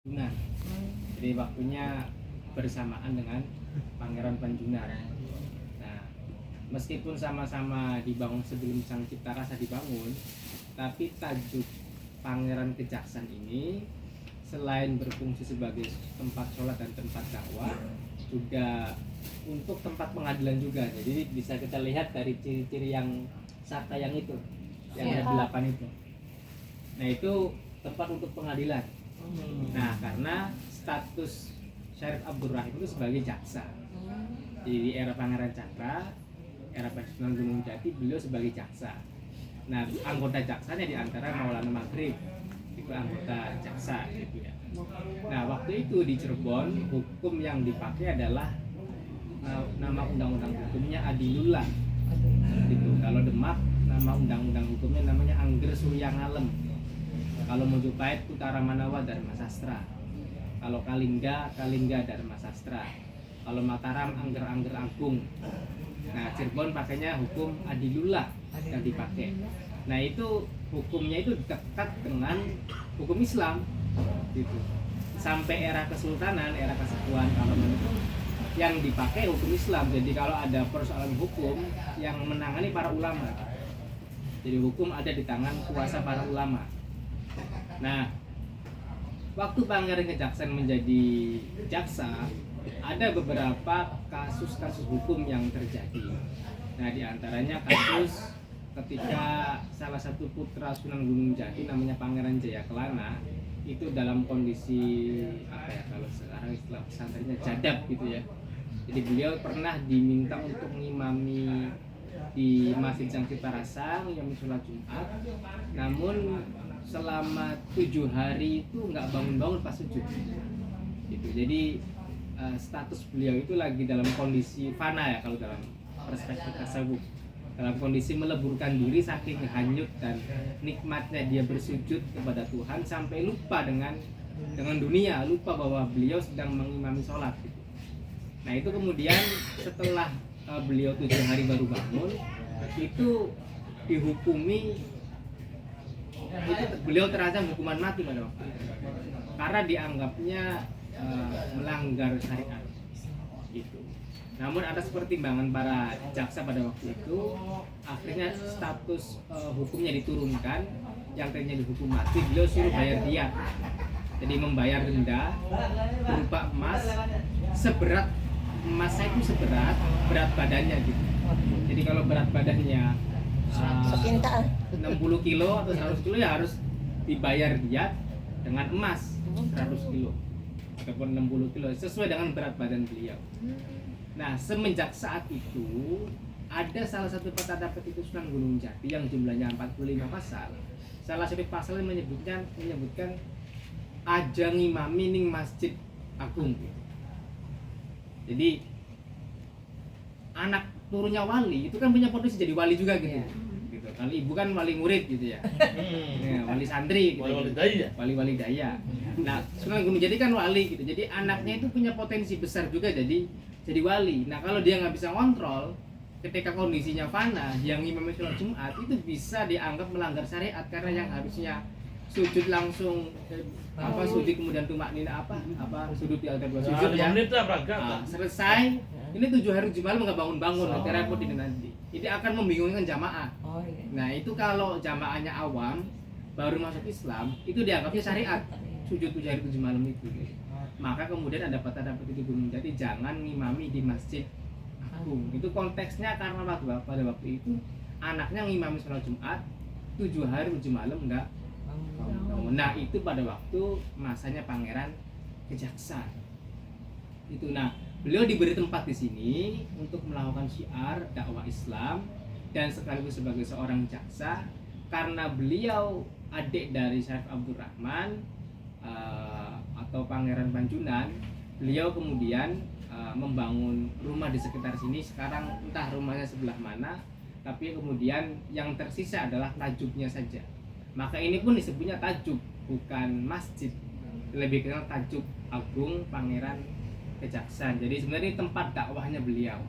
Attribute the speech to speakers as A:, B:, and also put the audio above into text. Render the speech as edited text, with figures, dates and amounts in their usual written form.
A: Panjunan. Jadi waktunya bersamaan dengan Pangeran Panjunan. Nah, meskipun sama-sama dibangun sebelum Sang Cipta Rasa dibangun, tapi tajuk Pangeran Kejaksan ini selain berfungsi sebagai tempat sholat dan tempat dakwah, juga untuk tempat pengadilan juga. Jadi bisa kita lihat dari ciri-ciri yang sarta yang itu, yang ada 8 itu. Nah, itu tempat untuk pengadilan. Nah, karena status Syarif Abdurrahim itu sebagai jaksa. Jadi di era Pangeran Cakra, era Sunan Gunung Jati, beliau sebagai jaksa. Nah, anggota jaksanya di antara Maulana Maghrib, itu anggota jaksa gitu ya. Nah, waktu itu di Cirebon, hukum yang dipakai adalah nama undang-undang hukumnya Adilullah. Gitu. Kalau Demak, nama undang-undang hukumnya namanya Angger Surya Ngalem. Kalau Mojopahit, Utara Manawa, Dharma Sastra. Kalau Kalingga, Kalingga Dharma Sastra. Kalau Mataram, Angger Agung. Nah, Cirebon pakainya hukum Adilullah yang dipakai. Nah, itu hukumnya itu dekat dengan hukum Islam gitu. Sampai era Kesultanan, era Kesatuan Kaloman itu yang dipakai hukum Islam. Jadi kalau ada persoalan hukum yang menangani para ulama. Jadi hukum ada di tangan kuasa para ulama. Nah, waktu Pangeran Kejaksan menjadi jaksa, ada beberapa kasus-kasus hukum yang terjadi. Nah, diantaranya kasus ketika salah satu putra Sunan Gunung Jati namanya Pangeran Jayakelana itu dalam kondisi apa ya, kalau sekarang istilah pesantrennya jadab gitu ya. Jadi beliau pernah diminta untuk mengimami di Masjid Sang Cipta Rasa, yang sholat Jumat. Namun selama 7 hari itu nggak bangun-bangun pas sujud gitu. Jadi status beliau itu lagi dalam kondisi fana ya, kalau dalam perspektif tasawuf, dalam kondisi meleburkan diri saking hanyut dan nikmatnya dia bersujud kepada Tuhan sampai lupa dengan dunia, lupa bahwa beliau sedang mengimami sholat gitu. Nah, itu kemudian setelah beliau 7 hari baru bangun, itu dihukumi, itu beliau terancam hukuman mati pada waktu itu karena dianggapnya melanggar syariat gitu. Namun atas pertimbangan para jaksa pada waktu itu, akhirnya status hukumnya diturunkan. Yang tadinya dihukum mati, beliau suruh bayar diat. Jadi membayar denda berupa emas seberat, emasnya itu seberat berat badannya gitu. Jadi kalau berat badannya 60 kilo atau 100 kilo ya harus dibayar diat dengan emas 100 kilo ataupun 60 kilo sesuai dengan berat badan beliau. Nah, semenjak saat itu ada salah satu petanda petitus Sunan Gunung Jati yang jumlahnya 45 pasal. Salah satu pasal yang menyebutkan aja ngimami ning Masjid Agung. Jadi anak turunnya wali itu kan punya potensi jadi wali juga gitu. Gitu. Kalau ibu kan wali murid gitu ya. Wali santri gitu. Wali daya. Nah, Sunan Gunung Jati kan wali gitu. Jadi anaknya itu punya potensi besar juga jadi wali. Nah, kalau dia nggak bisa kontrol ketika kondisinya fana, yang ngimami sholat Jumat itu bisa dianggap melanggar syariat karena yang harusnya sujud langsung sujud kemudian tumak nina sujud di altar dua sujud ya. Selesai. Ini 7 hari 7 malam nggak bangun-bangun, nanti repot ini nanti. Ini akan membingungkan jamaah. Nah, itu kalau jamaahnya awam baru masuk Islam, itu dianggapnya syariat. Sujud 7 hari 7 malam itu. Maka kemudian ada petanda petitus Gunung Jati jangan ngimami di Masjid Agung. Itu konteksnya karena pada waktu itu anaknya ngimami sholat Jumat 7 hari 7 malam nggak bangun. Nah, itu pada waktu masanya Pangeran Kejaksan. Itu. Nah, beliau diberi tempat di sini untuk melakukan syiar dakwah Islam dan sekaligus sebagai seorang jaksa karena beliau adik dari Syarif Abdurrahman atau Pangeran Panjunan. Beliau kemudian membangun rumah di sekitar sini. Sekarang entah rumahnya sebelah mana, tapi kemudian yang tersisa adalah tajuknya saja. Maka ini pun disebutnya tajuk, bukan masjid, lebih kenal tajuk Agung Pangeran Kejaksan. Jadi sebenarnya ini tempat dakwahnya beliau.